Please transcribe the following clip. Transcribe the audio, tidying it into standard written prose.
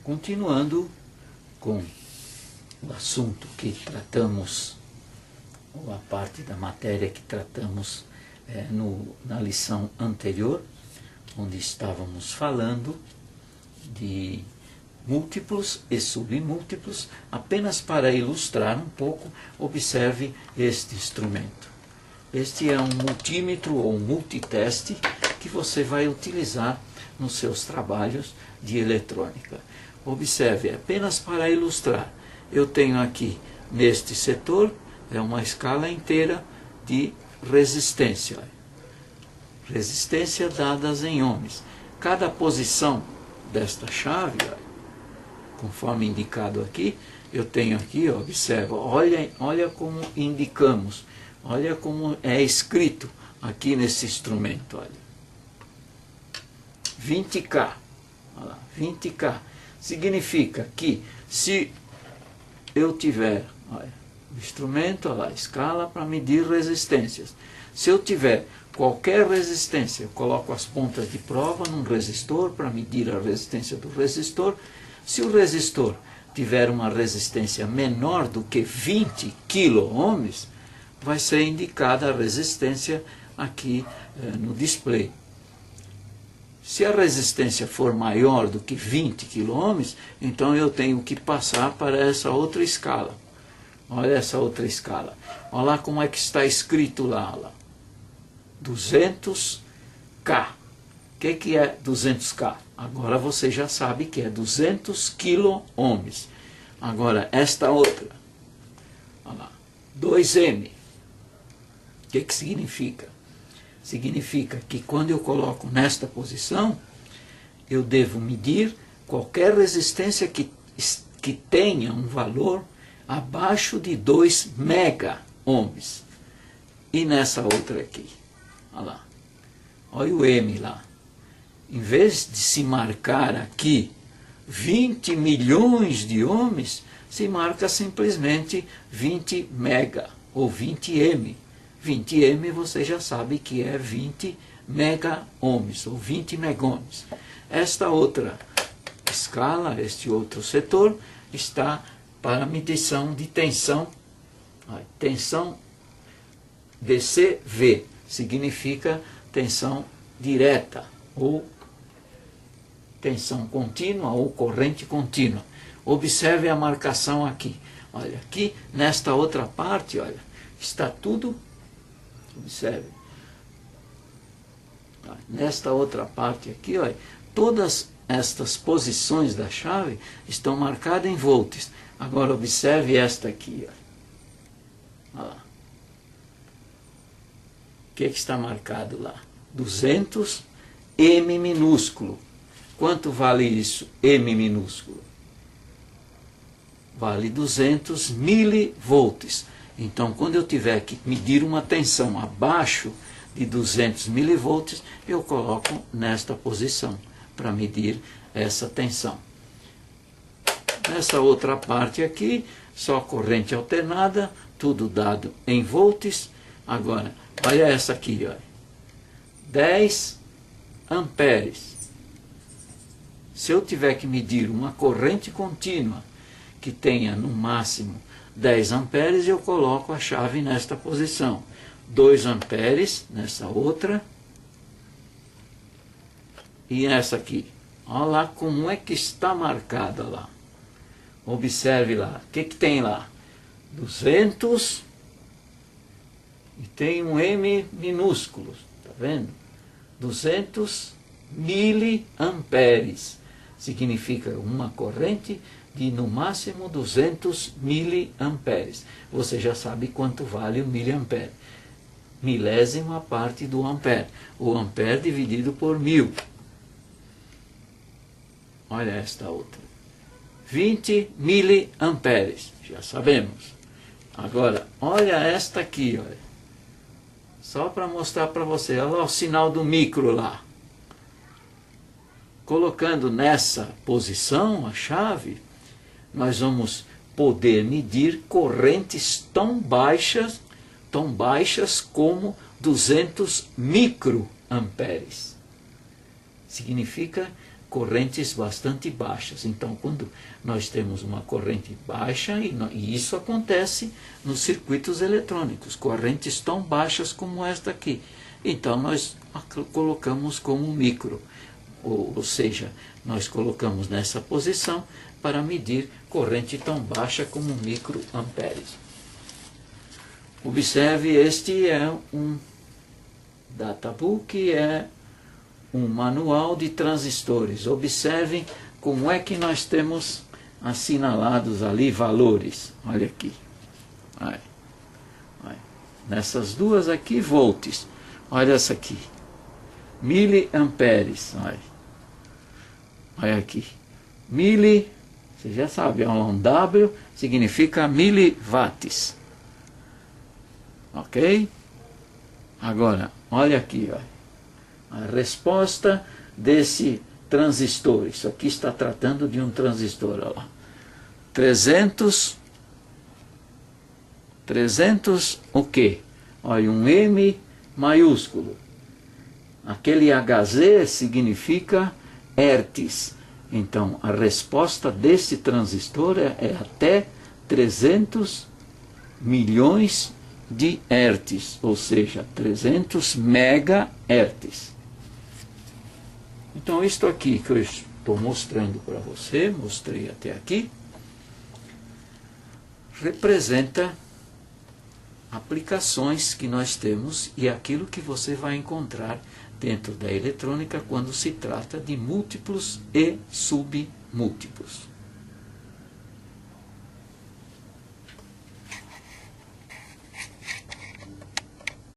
Continuando com o assunto que tratamos, ou a parte da matéria que tratamos na lição anterior, onde estávamos falando de múltiplos e submúltiplos. Apenas para ilustrar um pouco, observe este instrumento. Este é um multímetro ou um multiteste que você vai utilizar nos seus trabalhos de eletrônica. Observe, apenas para ilustrar, eu tenho aqui neste setor uma escala inteira de resistência. Resistência dadas em ohms. Cada posição desta chave, conforme indicado aqui, eu tenho aqui, observa, olha como indicamos, olha como é escrito aqui nesse instrumento, olha. 20K, olha lá, 20K, significa que se eu tiver, olha, o instrumento, olha lá, escala para medir resistências. Se eu tiver qualquer resistência, eu coloco as pontas de prova num resistor para medir a resistência do resistor. Se o resistor tiver uma resistência menor do que 20 kΩ, vai ser indicada a resistência aqui no display. Se a resistência for maior do que 20 kΩ, então eu tenho que passar para essa outra escala. Olha essa outra escala. Olha lá como é que está escrito lá. Olha. 200K. O que é 200K? Agora você já sabe que é 200 kΩ. Agora, esta outra. Olha lá. 2M. O que significa? Significa que quando eu coloco nesta posição, eu devo medir qualquer resistência que tenha um valor abaixo de 2 MΩ. E nessa outra aqui, olha lá, olha o M lá. Em vez de se marcar aqui 20 milhões de ohms, se marca simplesmente 20 mega ou 20M. 20M você já sabe que é 20 mega-ohms ou 20 mega-ohms. Esta outra escala, este outro setor, está para medição de tensão. Tensão DCV significa tensão direta ou tensão contínua ou corrente contínua. Observe a marcação aqui. Olha, aqui nesta outra parte, olha, está tudo. Observe. Nesta outra parte aqui, olha, todas estas posições da chave estão marcadas em volts. Agora observe esta aqui. Olha lá. O que está marcado lá? 200 M minúsculo. Quanto vale isso? M minúsculo. Vale 200 milivolts. Então, quando eu tiver que medir uma tensão abaixo de 200 milivolts, eu coloco nesta posição para medir essa tensão. Nessa outra parte aqui, só corrente alternada, tudo dado em volts. Agora, olha essa aqui, olha. 10 amperes. Se eu tiver que medir uma corrente contínua que tenha no máximo 10 amperes, eu coloco a chave nesta posição. 2 amperes nessa outra. E essa aqui. Olha lá como é que está marcada lá. Observe lá. O que tem lá? 200 e tem um M minúsculo. Está vendo? 200 miliamperes. Significa uma corrente de no máximo 200 miliamperes. Você já sabe quanto vale o miliampere. Milésima parte do ampere. O ampere dividido por 1000. Olha esta outra. 20 miliamperes. Já sabemos. Agora, olha esta aqui. Olha. Só para mostrar para você. Olha lá o sinal do micro lá. Colocando nessa posição a chave, nós vamos poder medir correntes tão baixas como 200 microamperes. Significa correntes bastante baixas. Então, quando nós temos uma corrente baixa, e isso acontece nos circuitos eletrônicos, correntes tão baixas como esta aqui, então nós colocamos como micro, ou seja, nós colocamos nessa posição para medir corrente tão baixa como microamperes. Observe, este é um databook, é um manual de transistores. Observem como é que nós temos assinalados ali valores. Olha aqui. Olha. Olha. Nessas duas aqui, volts. Olha essa aqui. Miliamperes. Olha. Olha aqui. Mili, você já sabe, um W significa miliwatts. Ok? Agora, olha aqui, olha. A resposta desse transistor, isso aqui está tratando de um transistor, olha lá. 300 o quê? Olha, um M maiúsculo. Aquele Hz significa hertz. Então, a resposta desse transistor é até 300 milhões de hertz, ou seja, 300 megahertz. Então, isto aqui que eu estou mostrando para você, mostrei até aqui, representa aplicações que nós temos e aquilo que você vai encontrar dentro da eletrônica quando se trata de múltiplos e submúltiplos.